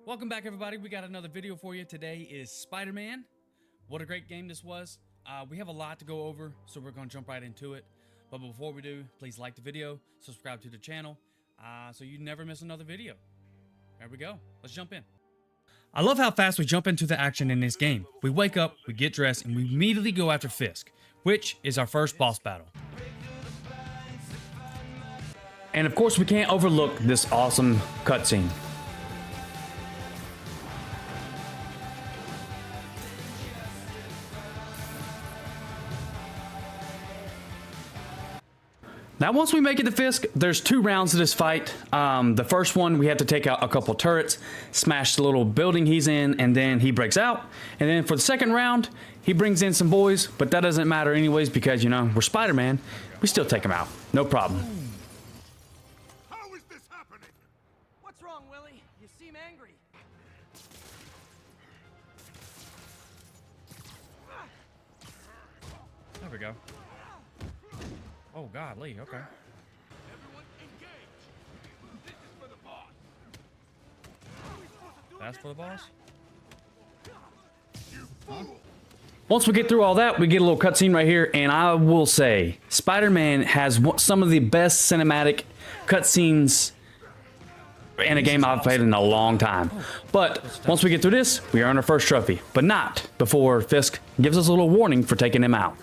Welcome back, everybody. We got another video for you. Today is Spider-Man. What a great game this was. We have a lot to go over, so we're going to jump right into it. But before we do, please like the video, subscribe to the channel, so you never miss another video. There we go. Let's jump in. I love how fast we jump into the action in this game. We wake up, we get dressed, and we immediately go after Fisk, which is our first boss battle. And of course, we can't overlook this awesome cutscene. Now, once we make it to Fisk, there's two rounds to this fight. The first one, we have to take out a couple turrets, smash the little building he's in, and then he breaks out. And then for the second round, he brings in some boys, but that doesn't matter anyways because, you know, we're Spider-Man. We still take him out. No problem. How is this happening? What's wrong, Willie? You seem angry. There we go. Oh, God, Lee, okay. Everyone engage. This is for the boss. That's for the boss? You fool! Once we get through all that, we get a little cutscene right here, and I will say, Spider-Man has some of the best cinematic cutscenes in a game I've played in a long time. But once we get through this, we earn our first trophy, but not before Fisk gives us a little warning for taking him out.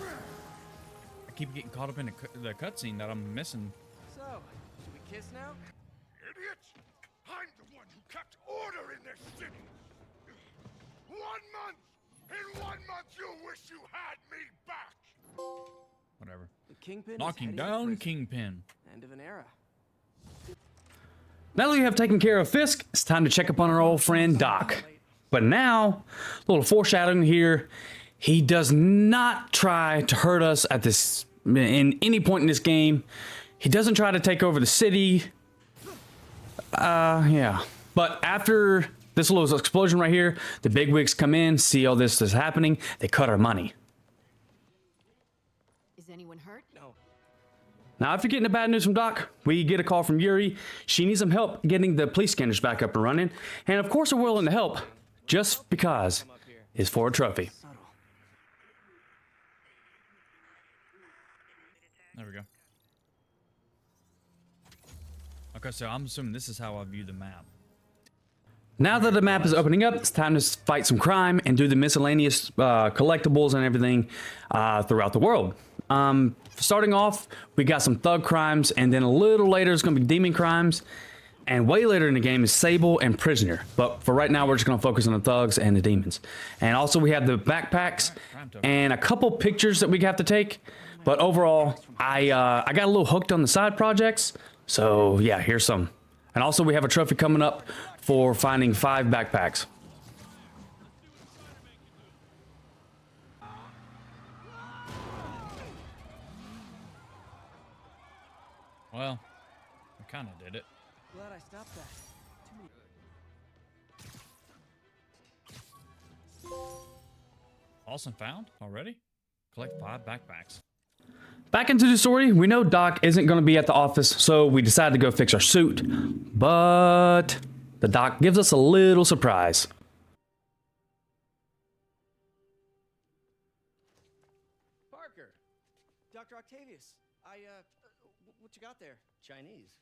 I keep getting caught up in the cutscene that I'm missing. So, should we kiss now? Idiots! I'm the one who kept order in this city. 1 month! In 1 month you'll wish you had me back! Whatever. The Kingpin Knocking is heading to down prison. Kingpin. End of an era. Now that we have taken care of Fisk, it's time to check up on our old friend Doc. But now, a little foreshadowing here, he does not try to hurt us at this in any point in this game. He doesn't try to take over the city. Yeah. But after this little explosion right here, the bigwigs come in, see all this is happening, they cut our money. Is anyone hurt? No. Now, after getting the bad news from Doc, we get a call from Yuri. She needs some help getting the police scanners back up and running. And of course we're willing to help, just because it's for a trophy. Subtle. There we go. Okay, so I'm assuming this is how I view the map. Now that the map is opening up, it's time to fight some crime and do the miscellaneous collectibles and everything throughout the world. Starting off, we got some thug crimes, and then a little later it's going to be demon crimes, and way later in the game is Sable and Prisoner. But for right now, we're just going to focus on the thugs and the demons. And also we have the backpacks and a couple pictures that we have to take. But overall, I got a little hooked on the side projects. So yeah, here's some. And also we have a trophy coming up for finding 5 backpacks. Well, we kind of did it. Glad I stopped that. Lost and found already? Collect 5 backpacks. Back into the story, we know Doc isn't going to be at the office, so we decide to go fix our suit. But the Doc gives us a little surprise. Parker! Dr. Octavius, what you got there? Chinese.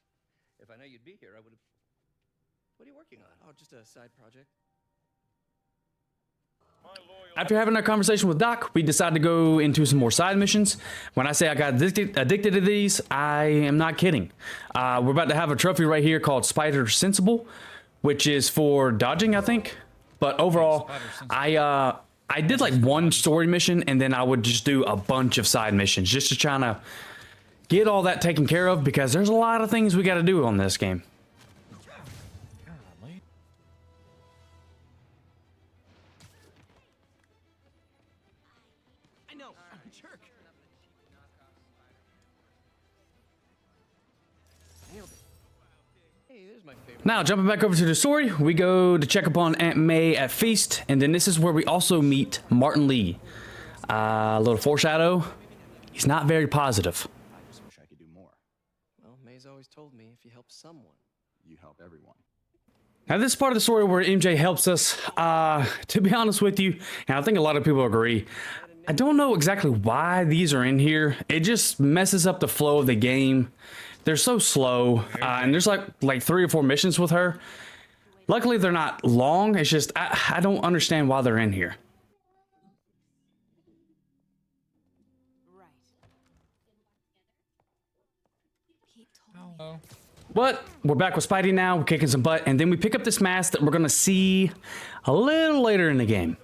If I know you'd be here, I would have... What are you working on? Oh, just a side project. After having a conversation with Doc, we decided to go into some more side missions. When I say I got addicted to these, I am not kidding. We're about to have a trophy right here called Spider Sensible, which is for dodging, I think. But overall, I did like one story mission, and then I would just do a bunch of side missions just to try to get all that taken care of, because there's a lot of things we got to do on this game. I know, I'm a jerk. Nailed it. Hey, there's my favorite. Now, jumping back over to the story, we go to check upon Aunt May at Feast, and then this is where we also meet Martin Lee. A little foreshadow. He's not very positive. I just wish I could do more. Well, May's always told me if you help someone, You help everyone. Now, this is part of the story where MJ helps us. To be honest with you, and I think a lot of people agree, I don't know exactly why these are in here. It just messes up the flow of the game. They're so slow, and there's like 3 or 4 missions with her. Luckily, they're not long. It's just I don't understand why they're in here. Right. Pete told me. Oh. But we're back with Spidey now. We're kicking some butt, and then we pick up this mask that we're gonna see a little later in the game.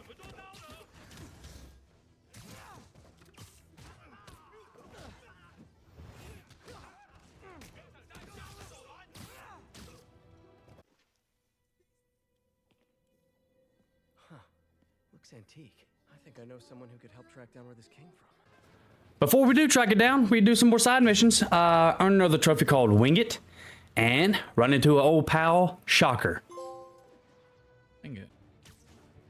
Looks antique. I think I know someone who could help track down where this came from. Before we do track it down, we do some more side missions. Earn another trophy called Wing It, and run into an old pal, Shocker. Dang it.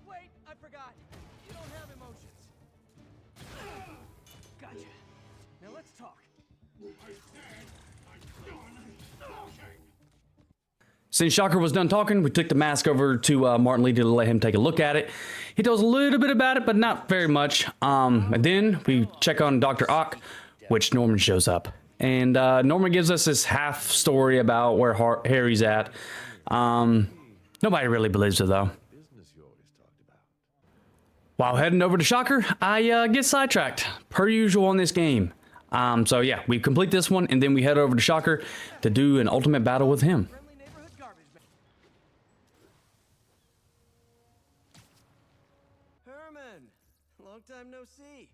Wait, I forgot. You don't have emotions. Gotcha. Now let's talk. Since Shocker was done talking, we took the mask over to Martin Lee to let him take a look at it. He tells a little bit about it, but not very much. And then we check on Dr. Ock, which Norman shows up. And Norman gives us this half story about where Harry's at. Nobody really believes it, though. While heading over to Shocker, I get sidetracked, per usual on this game. So yeah, we complete this one, and then we head over to Shocker to do an ultimate battle with him. Friendly neighborhood garbage man. Herman, long time no see.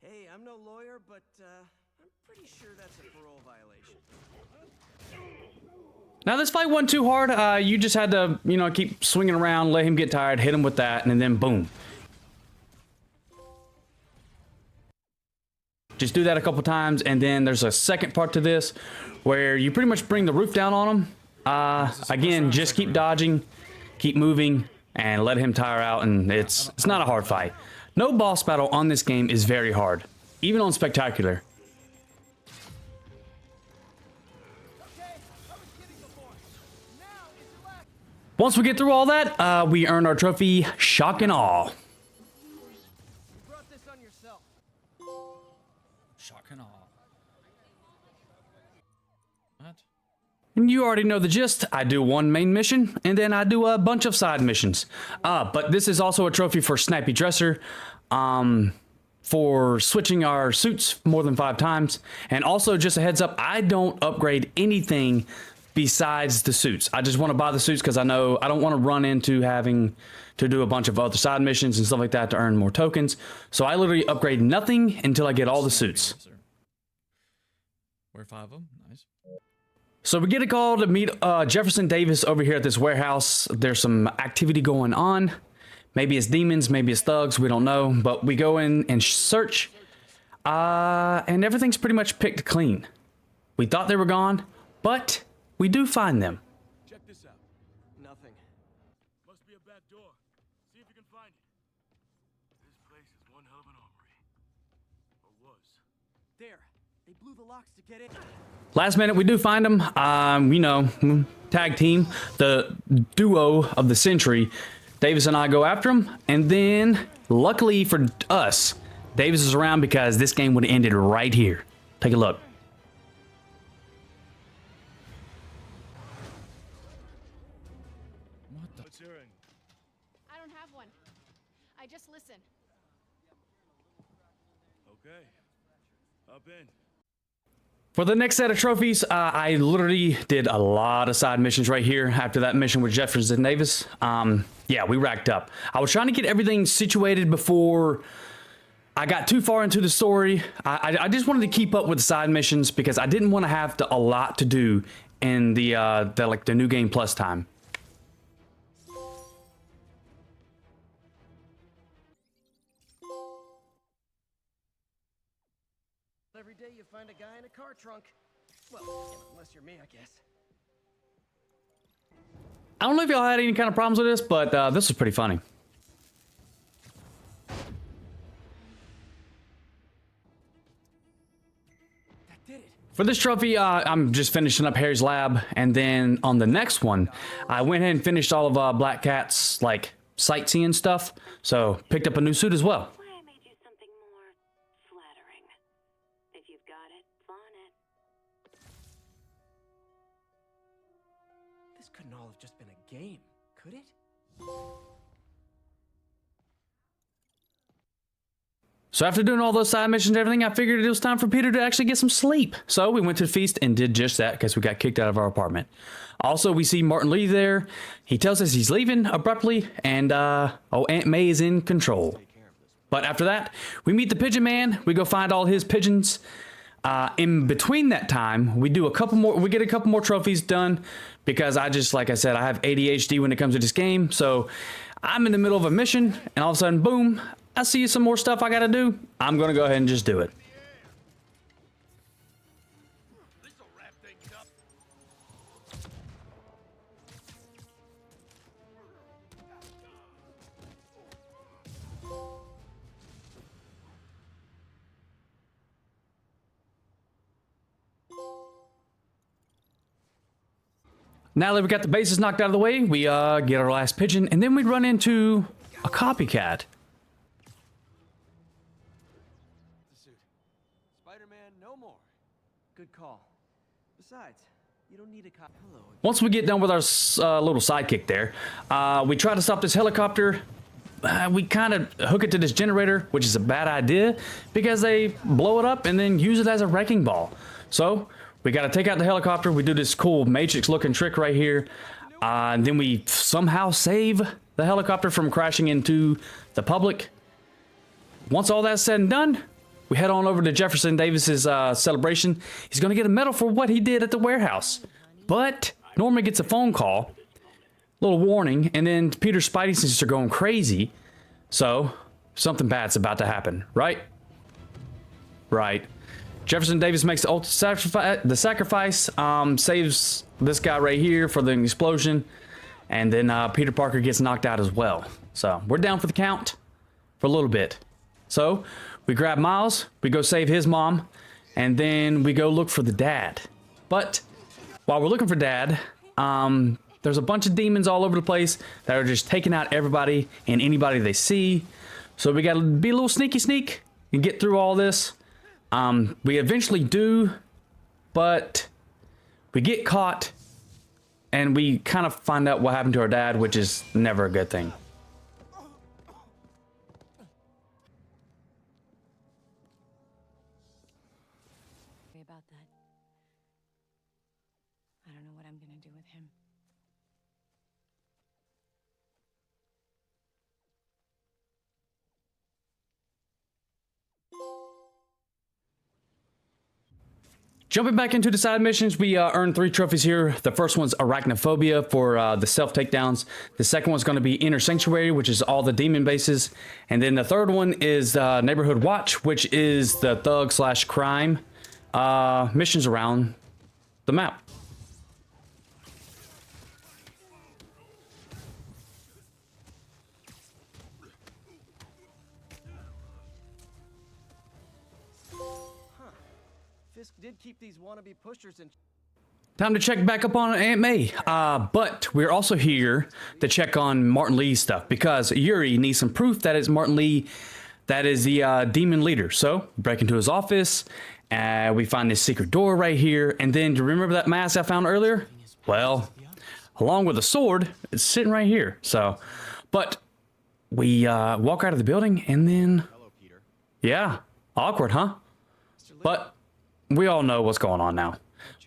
Hey, I'm no lawyer, but I'm pretty sure that's a parole violation. Now this fight wasn't too hard. You just had to, keep swinging around, let him get tired, hit him with that, and then boom. Just do that a couple times, and then there's a second part to this where you pretty much bring the roof down on him. Again, just keep dodging, keep moving, and let him tire out, and it's not a hard fight. No boss battle on this game is very hard, even on Spectacular. Once we get through all that, we earn our trophy, Shock and Awe. You brought this on yourself. Shock and awe. What? And you already know the gist. I do one main mission, and then I do a bunch of side missions. But this is also a trophy for Snappy Dresser, for switching our suits more than 5 times. And also, just a heads up, I don't upgrade anything besides the suits. I just want to buy the suits because I know I don't want to run into having to do a bunch of other side missions and stuff like that to earn more tokens. So I literally upgrade nothing until I get all the suits. Wear 5 of them. Nice. So we get a call to meet Jefferson Davis over here at this warehouse. There's some activity going on. Maybe it's demons, maybe it's thugs, we don't know. But we go in and search, and everything's pretty much picked clean. We thought they were gone, but we do find them. Check this out. Nothing. Must be a back door. See if you can find it. This place is one hell of an armory. Or was. There. They blew the locks to get in. Last minute, we do find them. Tag team, the duo of the century. Davis and I go after him, and then, luckily for us, Davis is around because this game would have ended right here. Take a look. What the? What's your end? I don't have one. I just listen. Okay. Up in. For the next set of trophies, I literally did a lot of side missions right here after that mission with Jefferson Davis. Yeah, we racked up. I was trying to get everything situated before I got too far into the story. I just wanted to keep up with the side missions because I didn't want to have a lot to do in the New Game Plus time. Every day you find a guy in a car trunk. Well, unless you're me, I guess. I don't know if y'all had any kind of problems with this, but this was pretty funny. That did it. For this trophy, I'm just finishing up Harry's lab, and then on the next one, I went ahead and finished all of Black Cat's like sightseeing stuff. So picked up a new suit as well. Why I made you something more flattering. If you've got it, flaunt it. This couldn't all have just been a game, could it? So after doing all those side missions and everything, I figured it was time for Peter to actually get some sleep. So we went to the feast and did just that because we got kicked out of our apartment. Also, we see Martin Lee there. He tells us he's leaving abruptly, and Aunt May is in control. But after that, we meet the Pigeon Man. We go find all his pigeons. In between that time, we get a couple more trophies done because like I said, I have ADHD when it comes to this game. So I'm in the middle of a mission, and all of a sudden, boom, I see some more stuff I gotta do. I'm gonna go ahead and just do it. This'll wrap things up. Now that we got the bases knocked out of the way, we get our last pigeon, and then we run into a copycat. Spider-Man, no more. Good call. Besides, you don't need a cop. Hello. Once we get done with our little sidekick there, we try to stop this helicopter. We kind of hook it to this generator, which is a bad idea because they blow it up and then use it as a wrecking ball. So we got to take out the helicopter. We do this cool Matrix looking trick right here. And then we somehow save the helicopter from crashing into the public. Once all that's said and done, we head on over to Jefferson Davis's celebration. He's going to get a medal for what he did at the warehouse. But Norman gets a phone call, little warning, and then Peter's Spidey senses are going crazy. So something bad's about to happen, right? Right. Jefferson Davis makes the ultimate sacrifice, saves this guy right here for the explosion, and then Peter Parker gets knocked out as well. So we're down for the count for a little bit. So we grab Miles, we go save his mom, and then we go look for the dad. But while we're looking for dad, there's a bunch of demons all over the place that are just taking out everybody and anybody they see. So we gotta be a little sneak and get through all this. We eventually do, but we get caught and we kind of find out what happened to our dad, which is never a good thing. About that. I don't know what I'm gonna do with him. Jumping back into the side missions, we earned 3 trophies here. The first one's Arachnophobia for the self takedowns. The second one's going to be Inner Sanctuary, which is all the demon bases. And then the third one is Neighborhood Watch, which is the thug/crime missions around the map. Fisk did keep these wannabe pushers in. Time to check back up on Aunt May. But we're also here to check on Martin Lee's stuff because Yuri needs some proof that it's Martin Lee that is the demon leader. So break into his office, we find this secret door right here. And then do you remember that mask I found earlier? Well, along with a sword, it's sitting right here. So, but we walk out of the building and then, yeah, awkward, huh? But we all know what's going on now.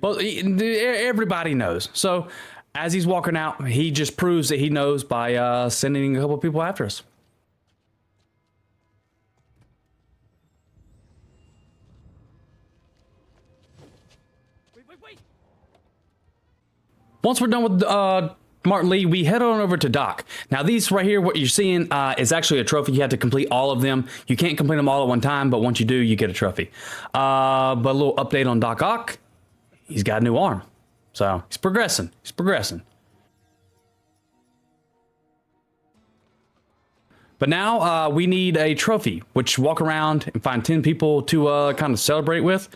Well, everybody knows. So as he's walking out, he just proves that he knows by sending a couple people after us. Wait. Once we're done with Martin Lee, we head on over to Doc. Now these right here, what you're seeing is actually a trophy. You have to complete all of them. You can't complete them all at one time, but once you do, you get a trophy. But a little update on Doc Ock. He's got a new arm. So he's progressing. But now we need a trophy, which walk around and find 10 people to kind of celebrate with.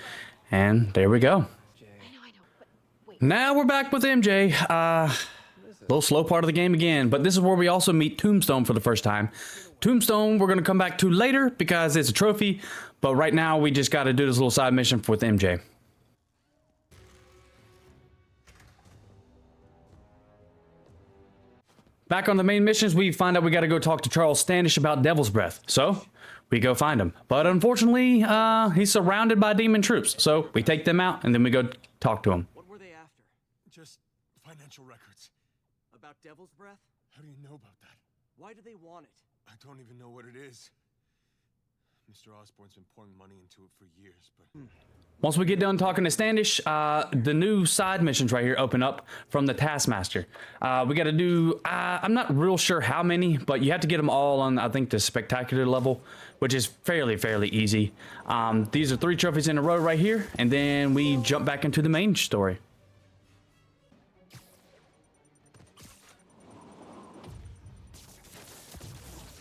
And there we go. I know, but wait. Now we're back with MJ. Little slow part of the game again, but this is where we also meet Tombstone for the first time. Tombstone we're going to come back to later because it's a trophy, but right now we just got to do this little side mission with MJ. Back on the main missions, we find out we got to go talk to Charles Standish about Devil's Breath. So we go find him. But unfortunately, he's surrounded by demon troops. So we take them out and then we go talk to him. What were they after? Just financial records. About Devil's Breath? How do you know about that? Why do they want it? I don't even know what it is. Mr. Osborne's been pouring money into it for years, but... Once we get done talking to Standish, the new side missions right here open up from the Taskmaster. We got to do, I'm not real sure how many, but you have to get them all on, I think, the spectacular level, which is fairly easy. These are 3 trophies in a row right here, and then we jump back into the main story.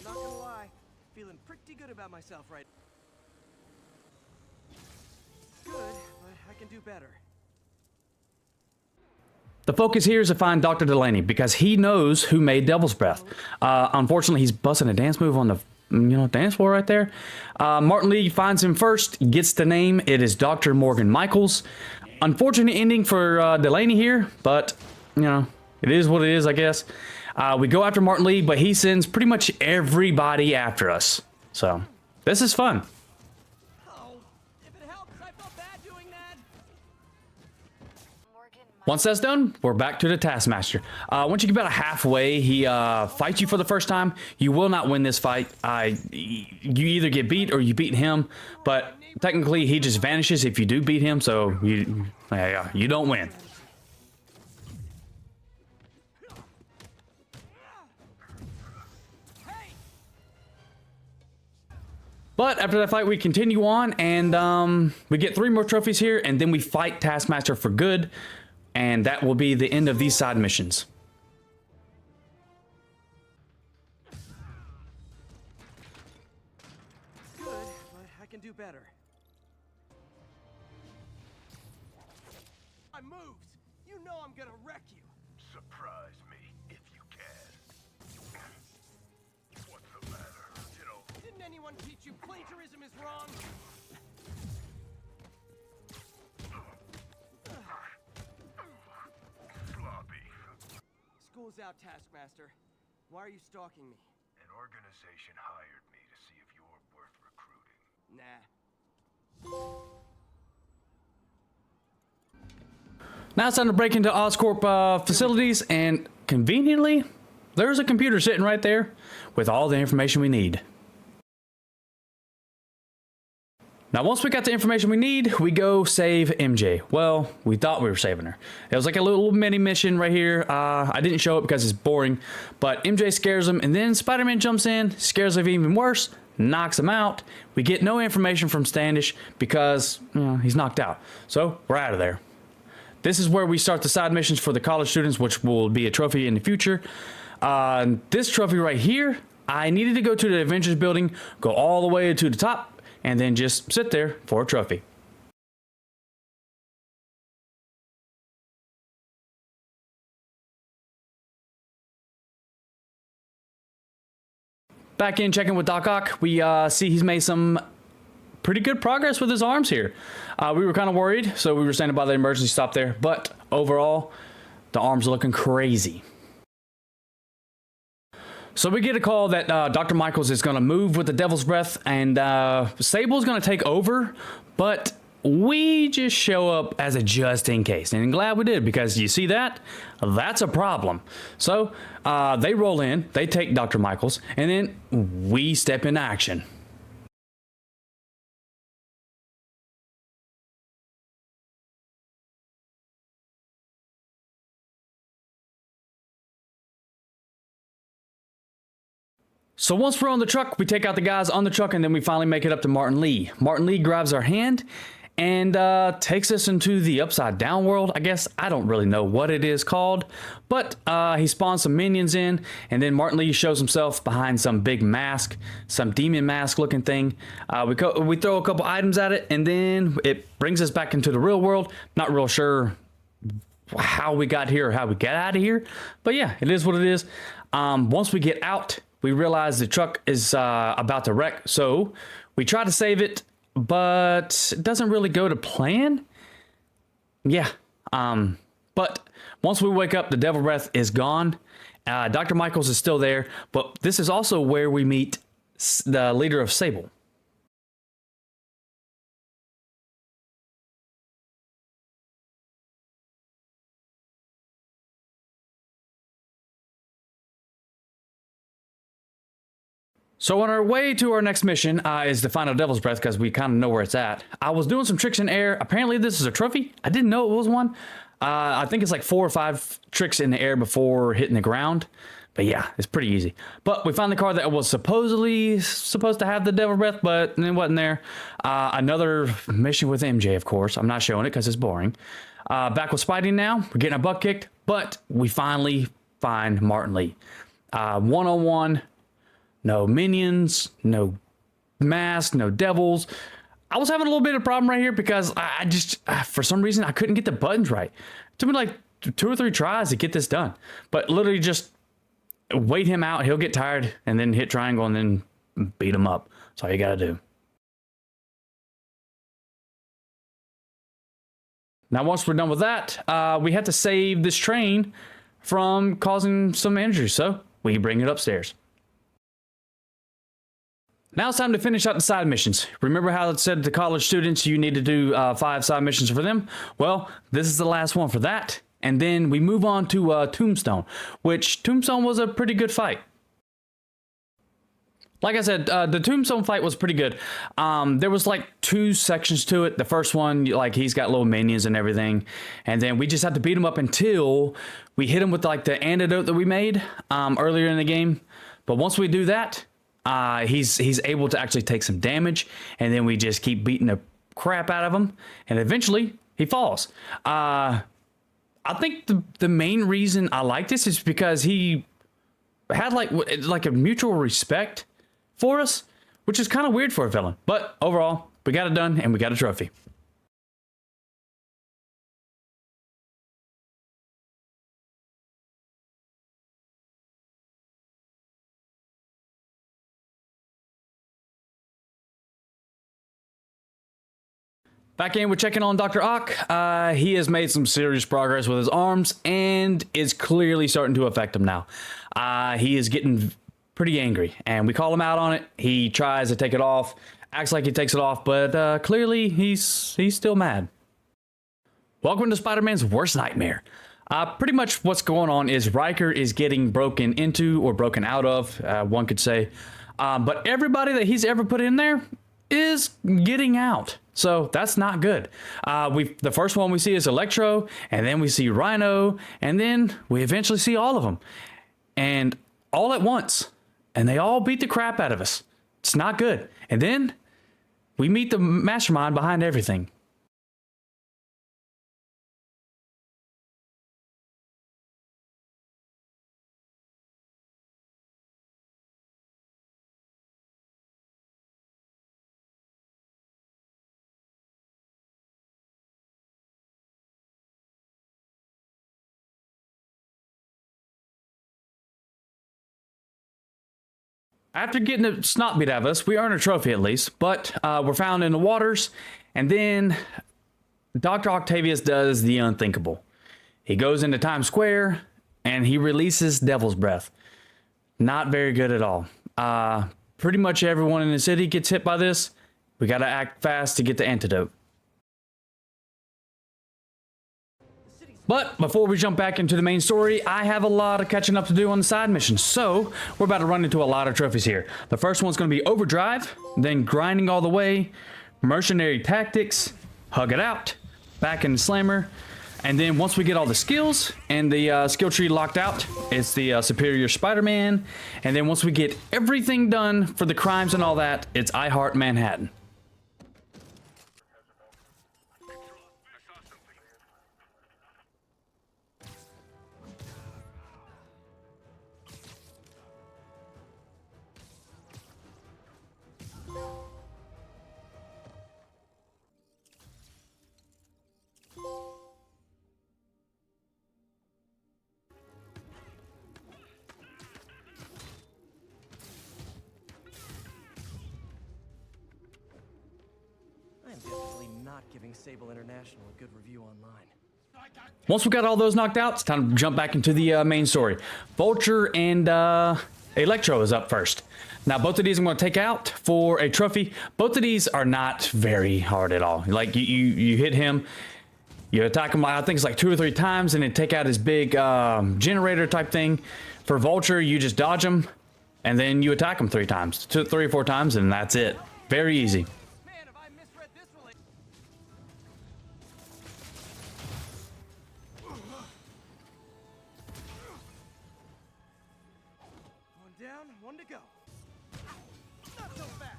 Not gonna lie, feeling pretty good about myself right. Good, but I can do better. The focus here is to find Dr. Delaney because he knows who made Devil's Breath. Unfortunately, he's busting a dance move on the dance floor right there. Martin Lee finds him first, gets the name. It is Dr. Morgan Michaels. Unfortunate ending for Delaney here, but it is what it is, I guess. We go after Martin Lee, but he sends pretty much everybody after us. So this is fun. Oh, if it helps, I felt bad doing that. Once that's done, we're back to the Taskmaster. Once you get about halfway, he fights you for the first time. You will not win this fight. You either get beat or you beat him, but technically he just vanishes if you do beat him, so you don't win. But after that fight, we continue on, and we get 3 more trophies here, and then we fight Taskmaster for good. And that will be the end of these side missions. Good, but I can do better. My moves! You know I'm gonna wreck you! Surprise me, if you can. What's the matter? Didn't anyone teach you plagiarism is wrong? Sloppy. School's out, Taskmaster. Why are you stalking me? An organization hired me to see if you're worth recruiting. Nah. Now it's time to break into Oscorp facilities, and conveniently, there's a computer sitting right there with all the information we need. Now, once we got the information we need, we go save MJ. Well, we thought we were saving her. It was like a little mini mission right here. I didn't show it because it's boring, but MJ scares him, and then Spider-Man jumps in, scares him even worse, knocks him out. We get no information from Standish because he's knocked out. So we're out of there. This is where we start the side missions for the college students, which will be a trophy in the future. This trophy right here, I needed to go to the Avengers building, go all the way to the top, and then just sit there for a trophy. Back in checking with Doc Ock, we see he's made some pretty good progress with his arms here. We were kind of worried, so we were standing by the emergency stop there, but overall, the arms are looking crazy. So we get a call that Dr. Michaels is going to move with the Devil's Breath, and Sable's going to take over, but we just show up as a just in case. And I'm glad we did, because you see that? That's a problem. So they roll in, they take Dr. Michaels, and then we step into action. So once we're on the truck, we take out the guys on the truck, and then we finally make it up to Martin Lee. Martin Lee grabs our hand, and takes us into the upside down world. I guess I don't really know what it is called, but he spawns some minions in, and then Martin Lee shows himself behind some big mask, some demon mask looking thing. We throw a couple items at it, and then it brings us back into the real world. Not real sure how we got here or how we got out of here, but yeah, it is what it is. Once we get out, we realize the truck is about to wreck, so we try to save it, but it doesn't really go to plan. Yeah. But once we wake up, the devil breath is gone. Dr. Michaels is still there, but this is also where we meet the leader of Sable. So on our way to our next mission is to find a Devil's Breath, because we kind of know where it's at. I was doing some tricks in air. Apparently this is a trophy. I didn't know it was one. I think it's like 4 or 5 tricks in the air before hitting the ground. But yeah, it's pretty easy. But we found the car that was supposed to have the Devil's Breath, but it wasn't there. Another mission with MJ, of course. I'm not showing it because it's boring. Back with Spidey now. We're getting our butt kicked, but we finally find Martin Lee. One-on-one. No minions, no mask, no devils. I was having a little bit of a problem right here because I just, for some reason, I couldn't get the buttons right. It took me like 2 or 3 tries to get this done. But literally just wait him out, he'll get tired, and then hit triangle and then beat him up. That's all you gotta do. Now, once we're done with that, we have to save this train from causing some injuries. So we bring it upstairs. Now it's time to finish out the side missions. Remember how it said to college students you need to do 5 side missions for them? Well, this is the last one for that. And then we move on to Tombstone, which Tombstone was a pretty good fight. Like I said, the Tombstone fight was pretty good. There was like 2 sections to it. The first one, like he's got little minions and everything. And then we just had to beat him up until we hit him with like the antidote that we made earlier in the game. But once we do that, he's able to actually take some damage, and then we just keep beating the crap out of him, and eventually he falls. I think the main reason I like this is because he had like a mutual respect for us, which is kind of weird for a villain. But overall, we got it done, and we got a trophy. Back in, we're checking on Dr. Ock. He has made some serious progress with his arms and is clearly starting to affect him now. He is getting pretty angry, and we call him out on it. He tries to take it off, acts like he takes it off, but clearly he's still mad. Welcome to Spider-Man's worst nightmare. Pretty much what's going on is Riker is getting broken into or broken out of, one could say. But everybody that he's ever put in there is getting out. So that's not good. The first one we see is Electro, and then we see Rhino, and then we eventually see all of them. And all at once. And they all beat the crap out of us. It's not good. And then we meet the mastermind behind everything. After getting the snot beat out of us, we earn a trophy at least, but we're found in the waters, and then Dr. Octavius does the unthinkable. He goes into Times Square, and he releases Devil's Breath. Not very good at all. Pretty much everyone in the city gets hit by this. We gotta act fast to get the antidote. But before we jump back into the main story, I have a lot of catching up to do on the side missions. So we're about to run into a lot of trophies here. The first one's going to be Overdrive, then Grinding All the Way, Mercenary Tactics, Hug It Out, Back in the Slammer, and then once we get all the skills and the skill tree locked out, it's the Superior Spider-Man. And then once we get everything done for the crimes and all that, it's I Heart Manhattan. not giving Sable International a good review online. Once we got all those knocked out, it's time to jump back into the main story. Vulture and Electro is up first. Now, both of these I'm going to take out for a trophy. Both of these are not very hard at all. Like, you hit him, you attack him, I think it's like 2 or 3 times, and then take out his big generator type thing. For Vulture, you just dodge him, and then you attack him 3 times. 3 or 4 times, and that's it. Very easy. Man, have I misread this really? One down, one to go. Not so fast.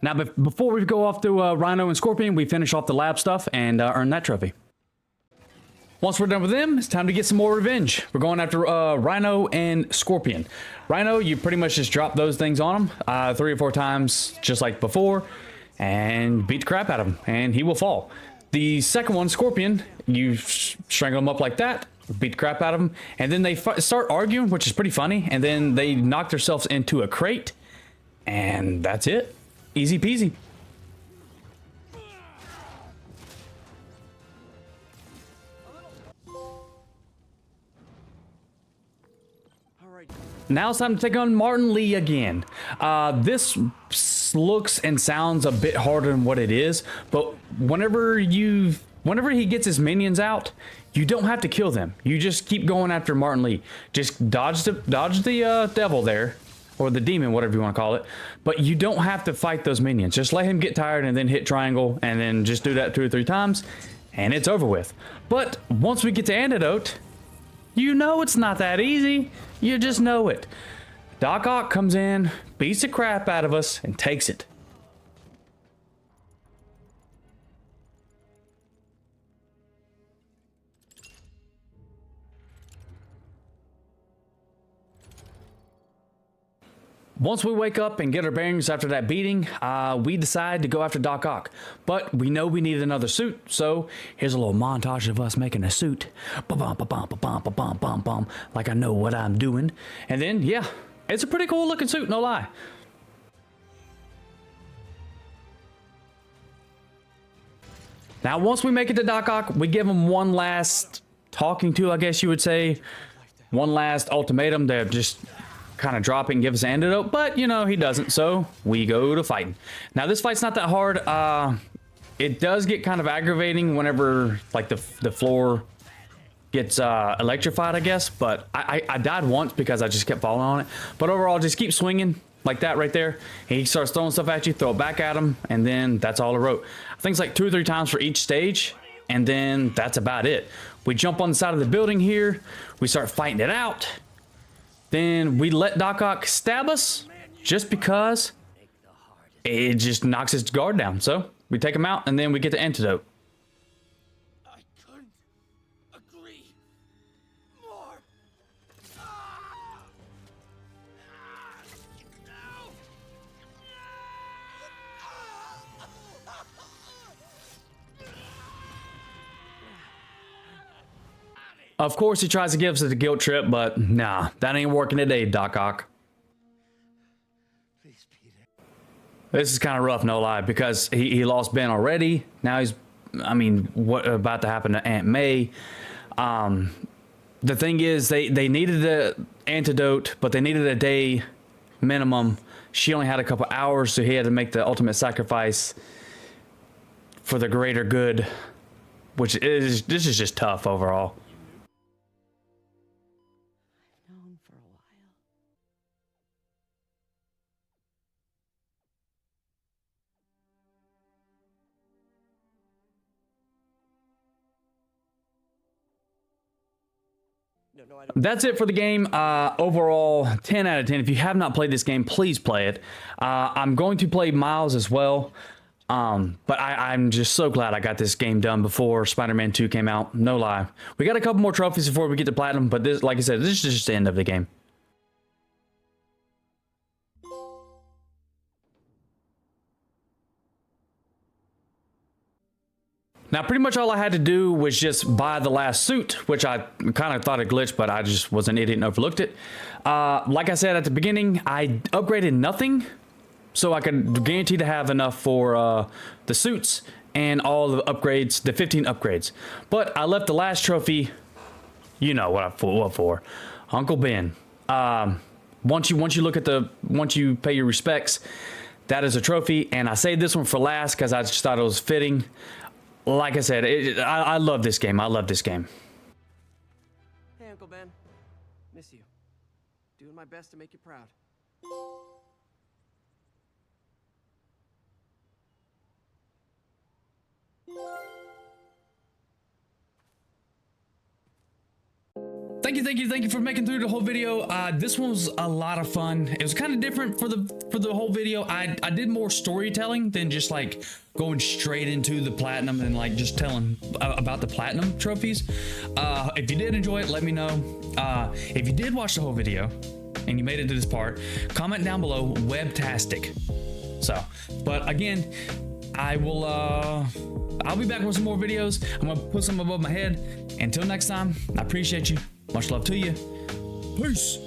Now, before we go off to Rhino and Scorpion, we finish off the lab stuff and earn that trophy. Once we're done with them, it's time to get some more revenge. We're going after Rhino and Scorpion. Rhino, you pretty much just drop those things on him 3 or 4 times, just like before, and beat the crap out of him, and he will fall. The second one, Scorpion, you strangle him up like that, beat the crap out of him, and then they start arguing, which is pretty funny, and then they knock themselves into a crate, and that's it. Easy peasy. Now it's time to take on Martin Lee again. This looks and sounds a bit harder than what it is, but whenever he gets his minions out, you don't have to kill them. You just keep going after Martin Lee. Just dodge the devil there, or the demon, whatever you want to call it. But you don't have to fight those minions. Just let him get tired and then hit triangle, and then just do that 2 or 3 times, and it's over with. But once we get to Antidote, you know it's not that easy. You just know it. Doc Ock comes in, beats the crap out of us, and takes it. Once we wake up and get our bearings after that beating, we decide to go after Doc Ock. But we know we need another suit, so here's a little montage of us making a suit. Ba-bum-ba-bum-ba-bum-ba-bum-ba-bum, like I know what I'm doing. And then, yeah, it's a pretty cool looking suit, no lie. Now, once we make it to Doc Ock, we give him one last talking to, I guess you would say. One last ultimatum to just kind of drop it and give us an antidote, but you know he doesn't, so we go to fighting. Now this fight's not that hard. It does get kind of aggravating whenever like the floor gets electrified, I guess, but I died once because I just kept falling on it. But overall, just keep swinging like that right there. He starts throwing stuff at you, throw it back at him, and then that's all I wrote. I think it's like 2 or 3 times for each stage, and then that's about it. We jump on the side of the building here, we start fighting it out. Then we let Doc Ock stab us just because it just knocks his guard down. So we take him out and then we get the antidote. I couldn't agree more. Of course, he tries to give us the guilt trip, but nah, that ain't working today, Doc Ock. Please, Peter. This is kind of rough, no lie, because he lost Ben already. Now he's, I mean, what about to happen to Aunt May? The thing is, they needed the antidote, but they needed a day minimum. She only had a couple hours, so he had to make the ultimate sacrifice for the greater good, which is, this is just tough overall. Known for a while. No, I don't. That's it for the game. Overall, 10 out of 10. If you have not played this game, please play it. I'm going to play Miles as well. But I'm just so glad I got this game done before Spider-Man 2 came out. No lie. We got a couple more trophies before we get to Platinum, but this, like I said, this is just the end of the game. Now, pretty much all I had to do was just buy the last suit, which I kind of thought it glitched, but I just was an idiot and overlooked it. Like I said at the beginning, I upgraded nothing, so I could guarantee to have enough for the suits and all the upgrades, the 15 upgrades. But I left the last trophy, you know what for, Uncle Ben. Once you look at once you pay your respects, that is a trophy, and I saved this one for last because I just thought it was fitting. Like I said, I love this game. I love this game. Hey, Uncle Ben. Miss you. Doing my best to make you proud. Thank you for making through the whole video. This one was a lot of fun. It was kind of different for the whole video. I did more storytelling than just like going straight into the platinum and like just telling about the platinum trophies. If you did enjoy it, let me know. If you did watch the whole video and you made it to this part, comment down below webtastic. So, but again, I'll be back with some more videos. I'm gonna put some above my head. Until next time, I appreciate you. Much love to you. Peace.